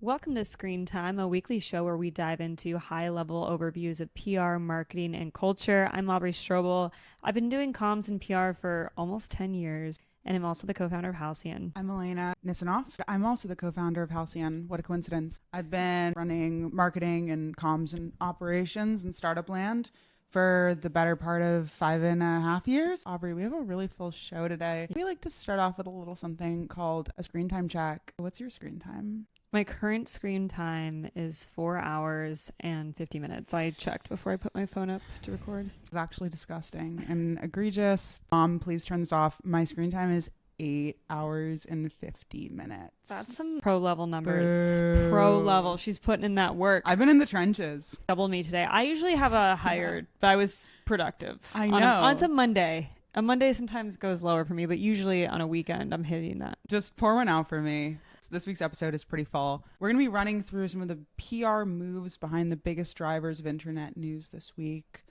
Welcome to Screen Time, a weekly show where we dive into high-level overviews of PR, marketing, and culture. I'm Aubrey Strobel. I've been doing comms and PR for almost 10 years, and I'm also the co-founder of Halcyon. I'm Elena Nisonoff. I'm also the co-founder of Halcyon. What a coincidence. I've been running marketing and comms and operations in startup land for the better part of 5.5 years. Aubrey, we have a really full show today. We like to start off with a little something called a screen time check. What's your screen time? My current screen time is 4 hours and 50 minutes. I checked before I put my phone up to record. It's actually disgusting and egregious. Mom, please turn this off. My screen time is 8 hours and 50 minutes. That's some pro level numbers. Boo. Pro level. She's putting in that work. I've been in the trenches. Double me today. I usually have a higher, but I was productive. I know. On a Monday. A Monday sometimes goes lower for me, but usually on a weekend I'm hitting that. Just pour one out for me. This week's episode is pretty full. We're going to be running through some of the PR moves behind the biggest drivers of internet news this week.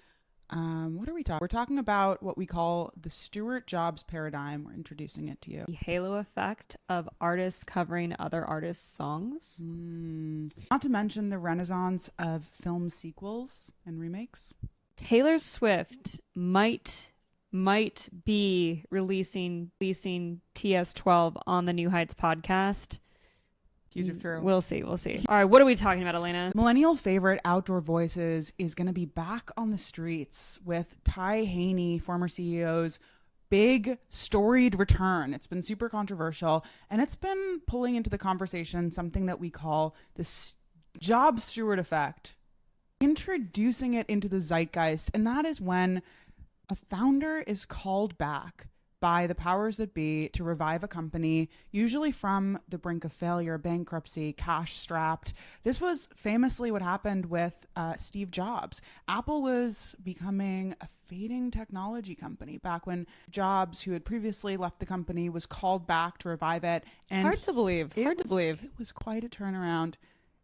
What are we talking? We're talking about what we call the Stewart Jobs paradigm. We're introducing it to you. The halo effect of artists covering other artists' songs. Not to mention the renaissance of film sequels and remakes. Taylor Swift might be releasing TS12 on the New Heights podcast. Huge if true. We'll see. All right, what are we talking about, Elena? Millennial favorite Outdoor Voices is going to be back on the streets with Ty Haney, former CEO's big storied return. It's been super controversial, and it's been pulling into the conversation something that we call the job steward effect, introducing it into the zeitgeist. And that is when a founder is called back by the powers that be to revive a company, usually from the brink of failure, bankruptcy, cash strapped. This was famously what happened with Steve Jobs. Apple was becoming a fading technology company back when Jobs, who had previously left the company, was called back to revive it. And Hard to believe. It was quite a turnaround.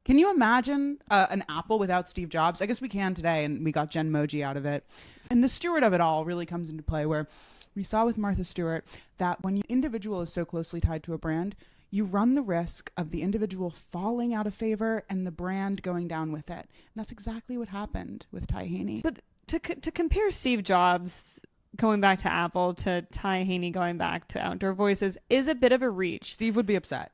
Can you imagine an Apple without Steve Jobs? I guess we can today, and we got Genmoji out of it. And the steward of it all really comes into play, where we saw with Martha Stewart that when an individual is so closely tied to a brand, you run the risk of the individual falling out of favor and the brand going down with it. And that's exactly what happened with Ty Haney. But to compare Steve Jobs going back to Apple to Ty Haney going back to Outdoor Voices is a bit of a reach. Steve would be upset.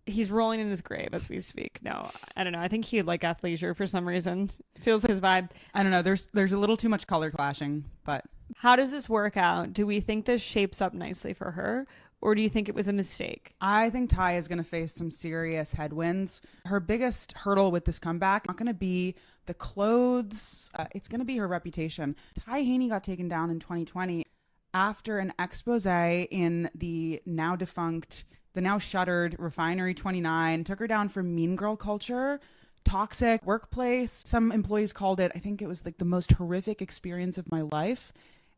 He's rolling in his grave as we speak. No, I don't know. I think he'd like athleisure for some reason. Feels like his vibe. I don't know. There's a little too much color clashing, but how does this work out? Do we think this shapes up nicely for her, or do you think it was a mistake? I think Ty is going to face some serious headwinds. Her biggest hurdle with this comeback not going to be the clothes. It's going to be her reputation. Ty Haney got taken down in 2020 after an expose in the now defunct, the now shuttered Refinery 29, took her down for mean girl culture, toxic workplace. Some employees called it, I think it was like the most horrific experience of my life.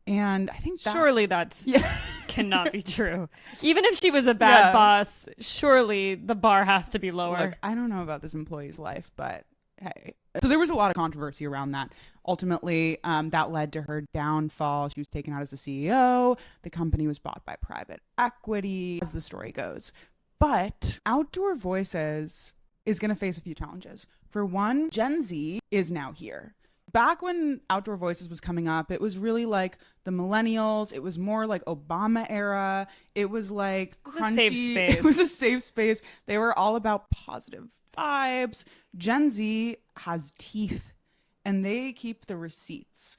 And I think surely that's cannot be true. Even if she was a bad boss, surely the bar has to be lower. Look, I don't know about this employee's life, but hey. So there was a lot of controversy around that. Ultimately, that led to her downfall. She was taken out as the CEO. The company was bought by private equity, as the story goes. But Outdoor Voices is going to face a few challenges. For one, Gen Z is now here. Back when Outdoor Voices was coming up, it was really like the millennials. It was more like Obama era. It was like crunchy. A safe space. It was a safe space. They were all about positive vibes. Gen Z has teeth, and they keep the receipts.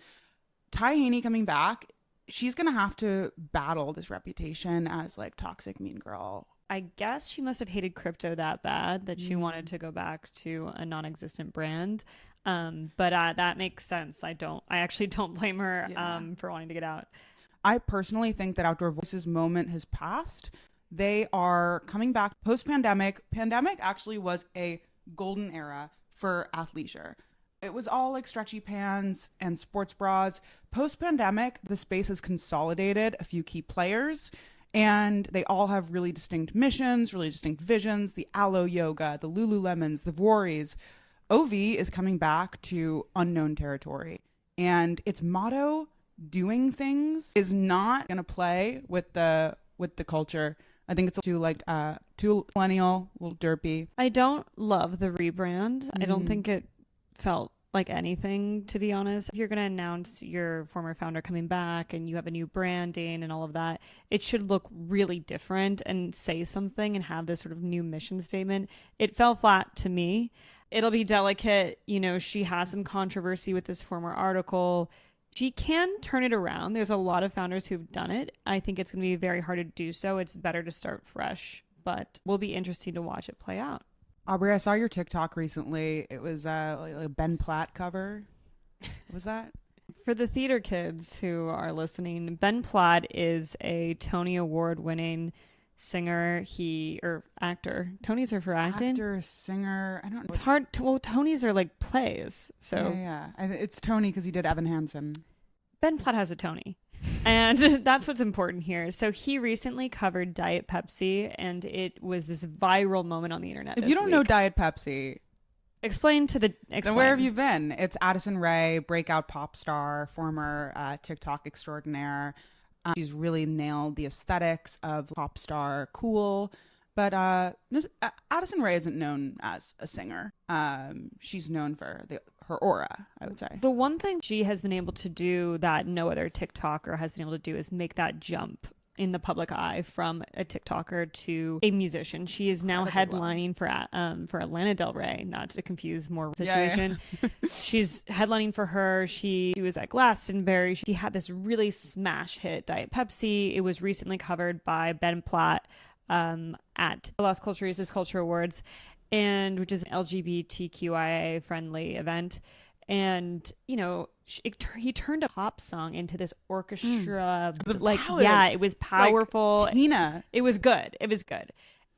Ty Haney coming back, she's going to have to battle this reputation as like toxic mean girl. I guess she must have hated crypto that bad that she wanted to go back to a non-existent brand. But that makes sense. I actually don't blame her for wanting to get out. I personally think that Outdoor Voices moment has passed. They are coming back post-pandemic. Pandemic actually was a golden era for athleisure. It was all like stretchy pants and sports bras. Post-pandemic, the space has consolidated a few key players, and they all have really distinct missions, really distinct visions. The Aloe Yoga, the Lululemons, the Vuoris. OV is coming back to unknown territory, and its motto, doing things, is not going to play with the culture. I think it's too millennial, a little derpy. I don't love the rebrand. I don't think it felt like anything, to be honest. If you're going to announce your former founder coming back and you have a new branding and all of that, it should look really different and say something and have this sort of new mission statement. It fell flat to me. It'll be delicate. You know, she has some controversy with this former article. She can turn it around. There's a lot of founders who've done it. I think it's going to be very hard to do so. It's better to start fresh, but will be interesting to watch it play out. Aubrey, I saw your TikTok recently. It was like a Ben Platt cover. What was that? For the theater kids who are listening, Ben Platt is a Tony Award winning singer, or actor. Tonys are for acting. Actor, singer. I don't know. It's hard to, well, Tonys are like plays. So yeah. It's Tony because he did Evan Hansen. Ben Platt has a Tony. And that's what's important here. So he recently covered Diet Pepsi, and it was this viral moment on the internet. If you don't know Diet Pepsi, explain. Then where have you been? It's Addison Rae, breakout pop star, former TikTok extraordinaire. She's really nailed the aesthetics of pop star cool. But Addison Rae isn't known as a singer. She's known for her aura, I would say. The one thing she has been able to do that no other TikToker has been able to do is make that jump in the public eye from a TikToker to a musician. She is now headlining for Elena Del Rey, not to confuse more situation. Yeah. She's headlining for her. She was at Glastonbury. She had this really smash hit, Diet Pepsi. It was recently covered by Ben Platt at the Las Culturistas Culture Awards, and which is an LGBTQIA friendly event. And you know, he turned a pop song into this orchestra. It was powerful. Like Tina. It was good.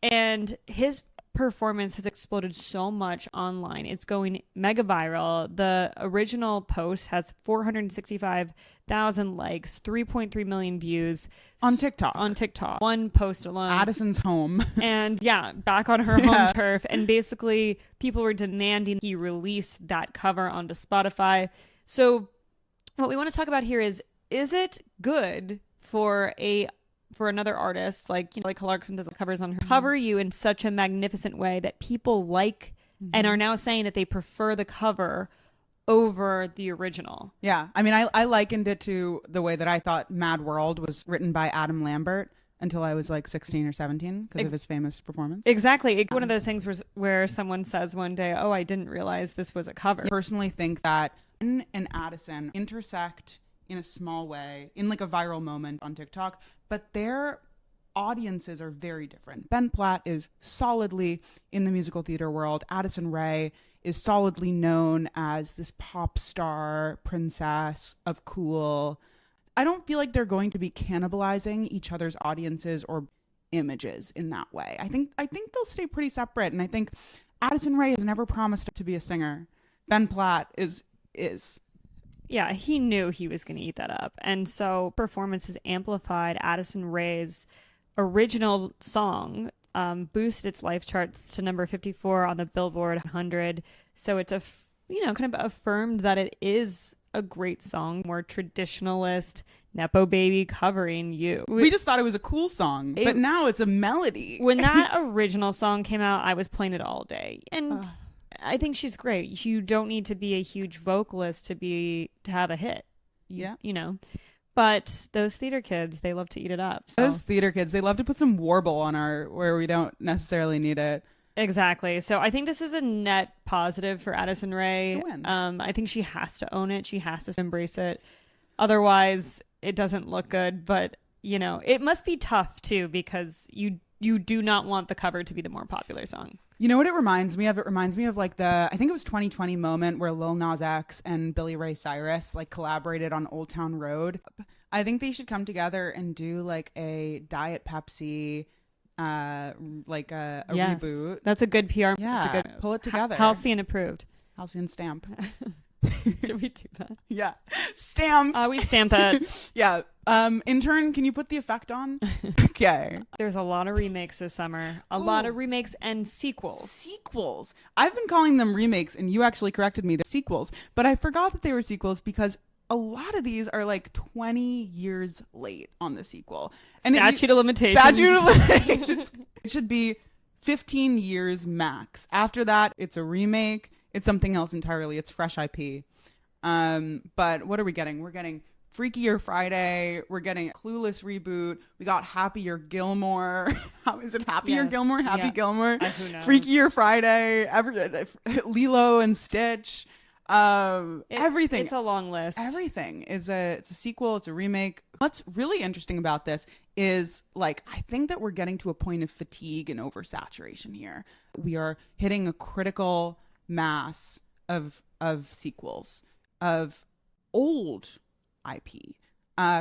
And his performance has exploded so much online. It's going mega viral. The original post has 465,000 likes, 3.3 million views on TikTok. One post alone. Addison's home. And yeah, back on her home turf. And basically people were demanding he release that cover onto Spotify. So what we want to talk about here is it good for another artist like Clarkson does covers on her cover you in such a magnificent way that people like and are now saying that they prefer the cover over the original. Yeah. I mean, I likened it to the way that I thought Mad World was written by Adam Lambert until I was like 16 or 17 because of his famous performance. Exactly. One of those things where someone says one day, oh, I didn't realize this was a cover. I personally think that Ben and Addison intersect in a small way in like a viral moment on TikTok, but their audiences are very different. Ben Platt is solidly in the musical theater world. Addison Rae is solidly known as this pop star princess of cool. I don't feel like they're going to be cannibalizing each other's audiences or images in that way. I think they'll stay pretty separate, and I think Addison Rae has never promised to be a singer. Ben Platt is. Yeah, he knew he was going to eat that up. And so performance has amplified Addison Rae's original song, boosted its life charts to number 54 on the Billboard 100. So it's kind of affirmed that it is a great song, more traditionalist, Nepo Baby covering you. We just thought it was a cool song, but now it's a melody. When that original song came out, I was playing it all day. And I think she's great. You don't need to be a huge vocalist to have a hit. You know. But those theater kids, they love to eat it up. So. Those theater kids, they love to put some warble on where we don't necessarily need it. Exactly. So I think this is a net positive for Addison Rae. It's a win. I think she has to own it. She has to embrace it. Otherwise, it doesn't look good. But, it must be tough, too, because you do not want the cover to be the more popular song. You know what it reminds me of? It reminds me of like I think it was 2020 moment where Lil Nas X and Billy Ray Cyrus like collaborated on Old Town Road. I think they should come together and do like a Diet Pepsi, like a reboot. That's a good PR. Yeah, pull it together. Halcyon approved. Halcyon stamp. Should we do that? Yeah. Stamp. We stamp that. Yeah. Intern, can you put the effect on? Okay. There's a lot of remakes this summer. A lot of remakes and sequels. Sequels. I've been calling them remakes, and you actually corrected me. They're sequels. But I forgot that they were sequels because a lot of these are like 20 years late on the sequel. And Statute of limitations. Statute of limitations. It should be 15 years max. After that, it's a remake. It's something else entirely. It's fresh IP. But what are we getting? We're getting Freakier Friday. We're getting Clueless reboot. We got Happier Gilmore. How is it? Happier Gilmore? Happy Gilmore? Who knows? Freakier Friday. Lilo and Stitch. Everything. It's a long list. Everything it's a sequel. It's a remake. What's really interesting about this is, like, I think that we're getting to a point of fatigue and oversaturation here. We are hitting a critical mass of sequels of old IP.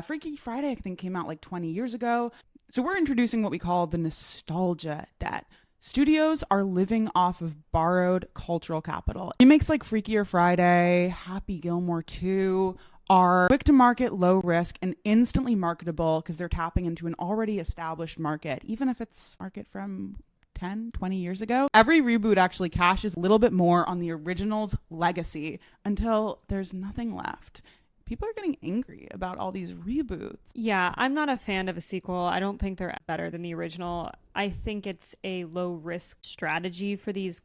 Freaky Friday, I think, came out like 20 years ago. So we're introducing what we call the nostalgia debt. Studios are living off of borrowed cultural capital. Remakes like Freakier Friday, Happy Gilmore 2 are quick to market, low risk, and instantly marketable because they're tapping into an already established market, even if it's market from 10, 20 years ago. Every reboot actually cashes a little bit more on the original's legacy until there's nothing left. People are getting angry about all these reboots. Yeah, I'm not a fan of a sequel. I don't think they're better than the original. I think it's a low risk strategy for these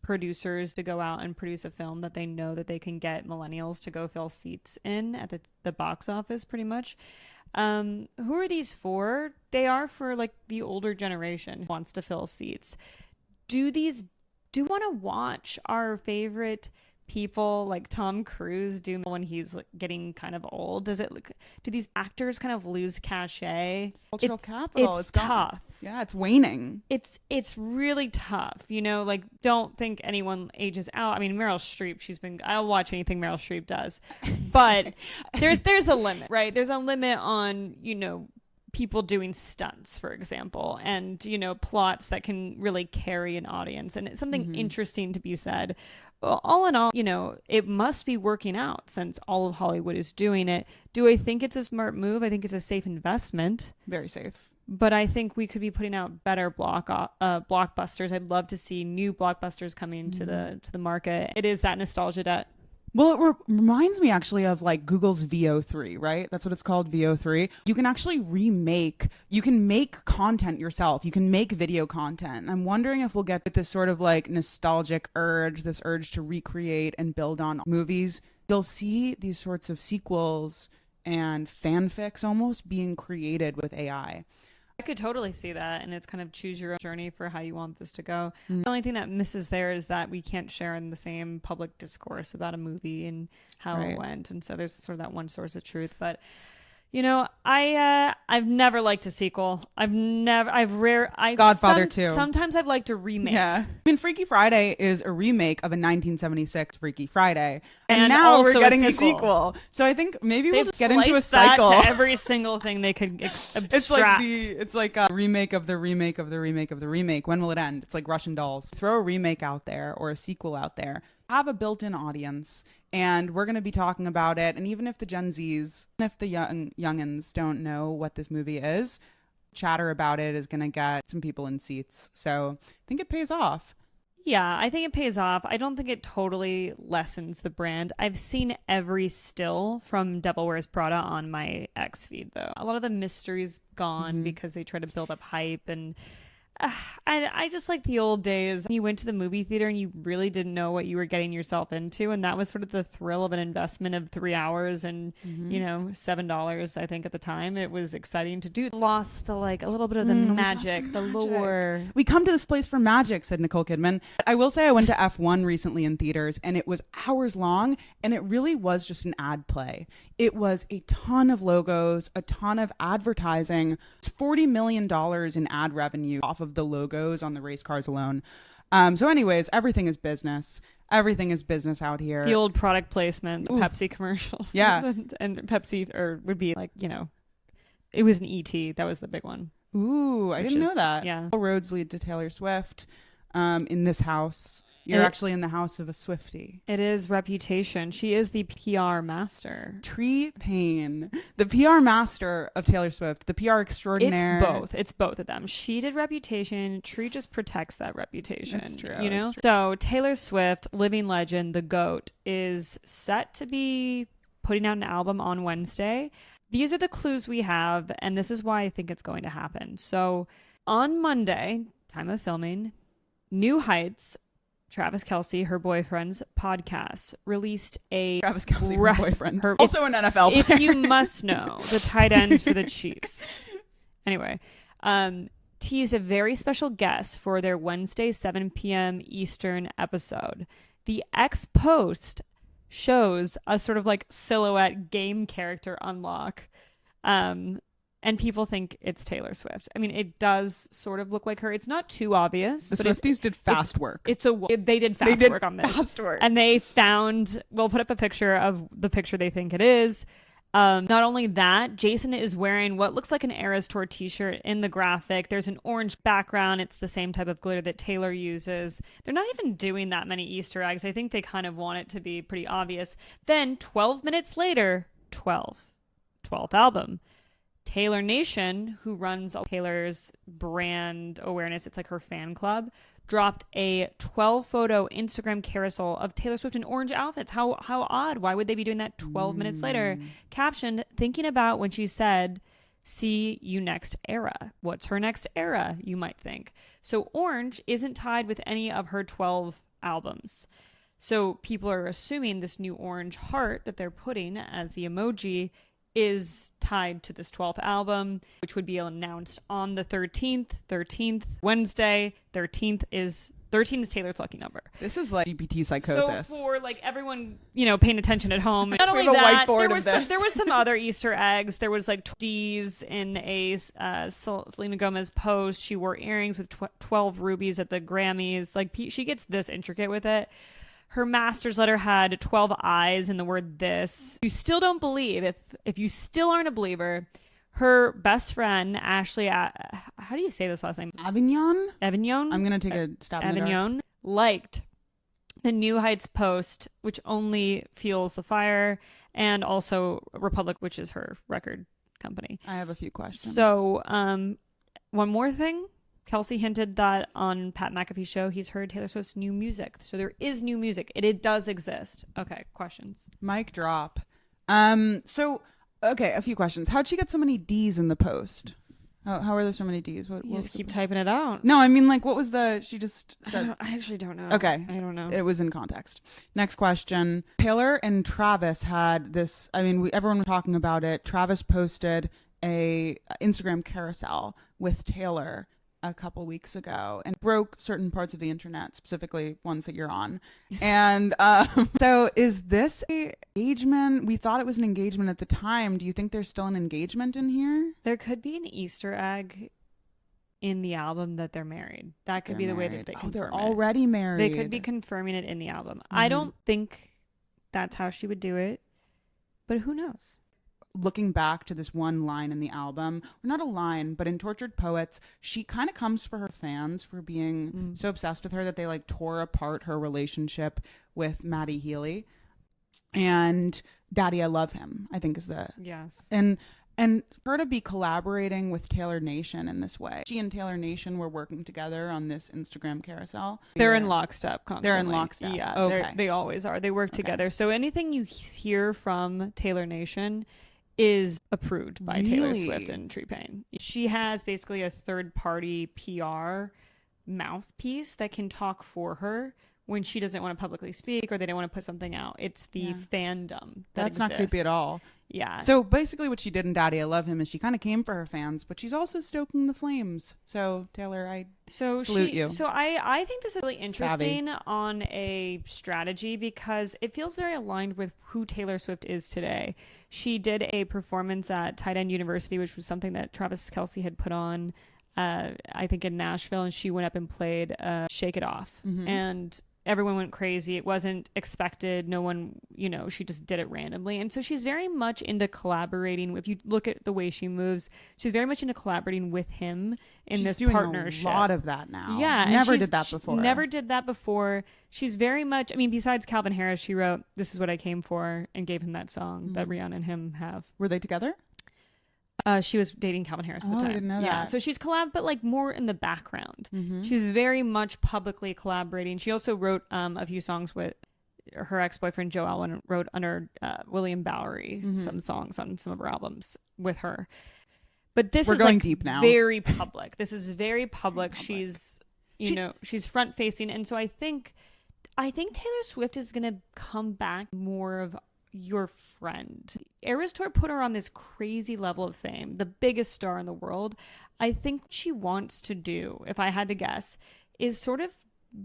producers to go out and produce a film that they know that they can get millennials to go fill seats in at the box office, pretty much. Who are these for? They are for like the older generation who wants to fill seats. Do want to watch our favorite people like Tom Cruise do when he's like getting kind of old? Do these actors kind of lose cachet? Cultural capital. It's tough. Yeah, it's waning. It's really tough. You know, like, don't think anyone ages out. I mean, Meryl Streep, I'll watch anything Meryl Streep does. But there's a limit, right? There's a limit on, you know, people doing stunts, for example, and, you know, plots that can really carry an audience. And it's something interesting to be said. All in all, you know, it must be working out since all of Hollywood is doing it. Do I think it's a smart move? I think it's a safe investment. Very safe. But I think we could be putting out better blockbusters. I'd love to see new blockbusters coming to the market. It is that nostalgia debt. Well, it reminds me actually of like Google's VO3, right? That's what it's called, VO3. You can actually you can make content yourself. You can make video content. I'm wondering if we'll get this sort of like nostalgic urge, this urge to recreate and build on movies. You'll see these sorts of sequels and fanfics almost being created with AI. I could totally see that, and it's kind of choose your own journey for how you want this to go. The only thing that misses there is that we can't share in the same public discourse about a movie and how it went, and so there's sort of that one source of truth. But you know, I've never liked a sequel. Godfather 2. Sometimes I've liked a remake. Yeah. I mean, Freaky Friday is a remake of a 1976 Freaky Friday. And now we're getting a sequel. So I think maybe we'll just get into a cycle. To every single thing they could abstract. It's like a remake of the remake of the remake of the remake. When will it end? It's like Russian dolls. Throw a remake out there or a sequel out there. Have a built-in audience. And we're going to be talking about it. And even if the Gen Zs, if the youngins don't know what this movie is, chatter about it is going to get some people in seats. So I think it pays off. Yeah, I think it pays off. I don't think it totally lessens the brand. I've seen every still from Devil Wears Prada on my X feed, though. A lot of the mystery's gone because they try to build up hype, and I just like the old days. You went to the movie theater and you really didn't know what you were getting yourself into, and that was sort of the thrill of an investment of 3 hours and you know, $7 I think at the time. It was exciting to do. Lost the like a little bit of the magic, the lore. We come to this place for magic, said Nicole Kidman. I will say I went to F1 recently in theaters, and it was hours long, and it really was just an ad play. It was a ton of logos, a ton of advertising. It's $40 million in ad revenue off of the logos on the race cars alone. So anyways, everything is business. Everything is business out here. The old product placement, the Pepsi commercials. Yeah. and Pepsi would be like, you know, it was an ET. That was the big one. Ooh, I didn't know that. Yeah. All roads lead to Taylor Swift in this house. You're actually in the house of a Swiftie. It is Reputation. She is the PR master. Tree Payne, the PR master of Taylor Swift, the PR extraordinaire. It's both of them. She did Reputation. Tree just protects that reputation. That's true. You know? So Taylor Swift, living legend, the GOAT, is set to be putting out an album on Wednesday. These are the clues we have, and this is why I think it's going to happen. So on Monday, time of filming, New Heights, Travis Kelce, her boyfriend's podcast, released a... Travis Kelce, her boyfriend. Also an NFL player. If you must know, the tight end for the Chiefs. Anyway, teased a very special guest for their Wednesday 7 p.m. Eastern episode. The X post shows a sort of like silhouette game character unlock. And people think it's Taylor Swift. I mean, it does sort of look like her. It's not too obvious. The Swifties did fast work. They did fast work on this. Fast work. And they found, we'll put up a picture of the picture they think it is. Not only that, Jason is wearing what looks like an Eras Tour t-shirt in the graphic. There's an orange background. It's the same type of glitter that Taylor uses. They're not even doing that many Easter eggs. I think they kind of want it to be pretty obvious. Then 12 minutes later, 12th album. Taylor Nation, who runs Taylor's brand awareness, it's like her fan club, dropped a 12-photo Instagram carousel of Taylor Swift in orange outfits. How odd. Why would they be doing that 12 minutes later? Captioned, thinking about when she said, see you next era. What's her next era, you might think. So orange isn't tied with any of her 12 albums. So people are assuming this new orange heart that they're putting as the emoji is tied to this 12th album, which would be announced on the 13th, Wednesday. 13 is Taylor's lucky number. This is like GPT psychosis. So for like everyone, paying attention at home. Not only that, there was some other Easter eggs. There was like D's in a Selena Gomez post. She wore earrings with 12 rubies at the Grammys. Like she gets this intricate with it. Her master's letter had 12 I's in the word this. You still don't believe, if you still aren't a believer, her best friend, Ashley, how do you say this last name? Avignon? I'm going to take a stab in the dark. Avignon liked the New Heights post, which only fuels the fire, and also Republic, which is her record company. I have a few questions. So one more thing. Kelce hinted that on Pat McAfee's show, he's heard Taylor Swift's new music. So there is new music. It does exist. Okay, questions. Mic drop. Okay, a few questions. How'd she get so many D's in the post? How are there so many D's? You just keep typing it out. No, I mean, like, what was she just said? I actually don't know. Okay. I don't know. It was in context. Next question. Taylor and Travis had this, everyone was talking about it. Travis posted a Instagram carousel with Taylor a couple weeks ago and broke certain parts of the internet, specifically ones that you're on. And so is this an engagement? We thought it was an engagement at the time. Do you think there's still an engagement in here? There could be an Easter egg in the album that they're married. That could be the way that they confirm they're already married. They could be confirming it in the album. I don't think that's how she would do it, but who knows? Looking back to this one line in the album, or not a line, but in Tortured Poets, she kind of comes for her fans for being so obsessed with her that they like tore apart her relationship with Maddie Healy. And Daddy, I Love Him, I think is the... Yes. And her to be collaborating with Taylor Nation in this way. She and Taylor Nation were working together on this Instagram carousel. They're in lockstep constantly. They're in lockstep. Yeah, okay. They always are. They work together. So anything you hear from Taylor Nation is approved by Taylor Swift and T-Pain. She has basically a third-party PR mouthpiece that can talk for her when she doesn't want to publicly speak or they don't want to put something out. It's the fandom that's exists. Not creepy at all. Yeah. So basically what she did in Daddy, I Love Him is she kind of came for her fans, but she's also stoking the flames. So Taylor, I salute you. So I think this is really interesting on a strategy because it feels very aligned with who Taylor Swift is today. She did a performance at Tight End University, which was something that Travis Kelce had put on, I think in Nashville, and she went up and played Shake It Off. And everyone went crazy. It wasn't expected. No one, she just did it randomly. And so she's very much into collaborating. If you look at the way she moves, she's very much into collaborating with him in this partnership. She's doing a lot of that now. Yeah. Never did that before. Never did that before. She's very much, besides Calvin Harris, she wrote This Is What I Came For and gave him that song that Rihanna and him have. Were they together? She was dating Calvin Harris at the time. I didn't know that. Yeah, so she's collab, but like more in the background. She's very much publicly collaborating. She also wrote a few songs with her ex-boyfriend Joe Alwyn wrote under William Bowery some songs on some of her albums with her. But this We're is going like deep now. very public. This is very public. She's she's front facing, and so I think Taylor Swift is gonna come back more of your friend. Eras Tour put her on this crazy level of fame, the biggest star in the world. I think what she wants to do, if I had to guess, is sort of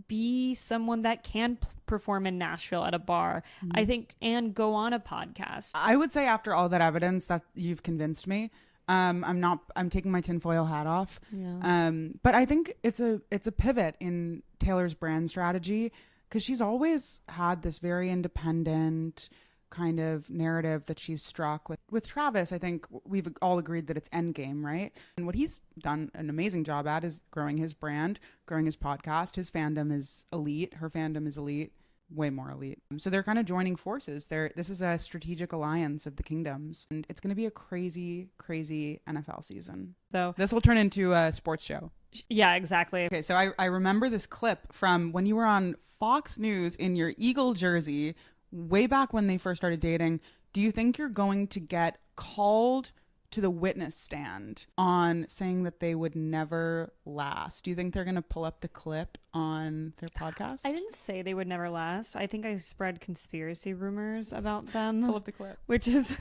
be someone that can perform in Nashville at a bar, I think, and go on a podcast. I would say after all that evidence that you've convinced me, I'm taking my tinfoil hat off. Yeah. But I think it's a pivot in Taylor's brand strategy, because she's always had this very independent kind of narrative that she's struck with Travis. I think we've all agreed that it's endgame, right? And what he's done an amazing job at is growing his brand, growing his podcast. His fandom is elite. Her fandom is elite, way more elite. So they're kind of joining forces. This is a strategic alliance of the kingdoms, and it's going to be a crazy, crazy NFL season. So this will turn into a sports show. Yeah, exactly. Okay, so I remember this clip from when you were on Fox News in your Eagle jersey way back when they first started dating. Do you think you're going to get called to the witness stand on saying that they would never last? Do you think they're going to pull up the clip on their podcast? I didn't say they would never last. I think I spread conspiracy rumors about them. Pull up the clip. Which is...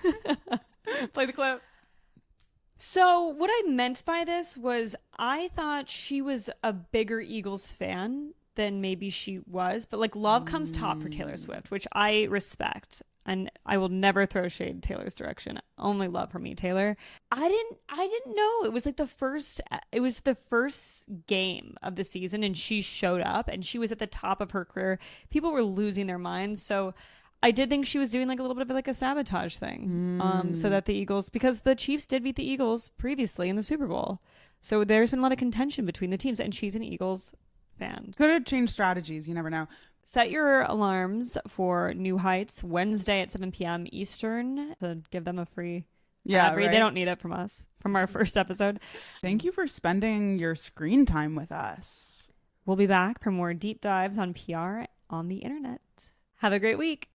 Play the clip. So what I meant by this was I thought she was a bigger Eagles fan than maybe she was, but like love comes top for Taylor Swift, which I respect, and I will never throw shade in Taylor's direction. Only love for me, Taylor. I didn't know it was like the first game of the season, and she showed up and she was at the top of her career. People were losing their minds, so I did think she was doing like a little bit of like a sabotage thing, so that the Eagles, because the Chiefs did beat the Eagles previously in the Super Bowl, so there's been a lot of contention between the teams, and she's an Eagles fan. Could have changed strategies. You never know. Set your alarms for New Heights Wednesday at 7 p.m. Eastern to give them a free ad read. Right. They don't need it from us, from our first episode. Thank you for spending your screen time with us. We'll be back for more deep dives on PR on the internet. Have a great week.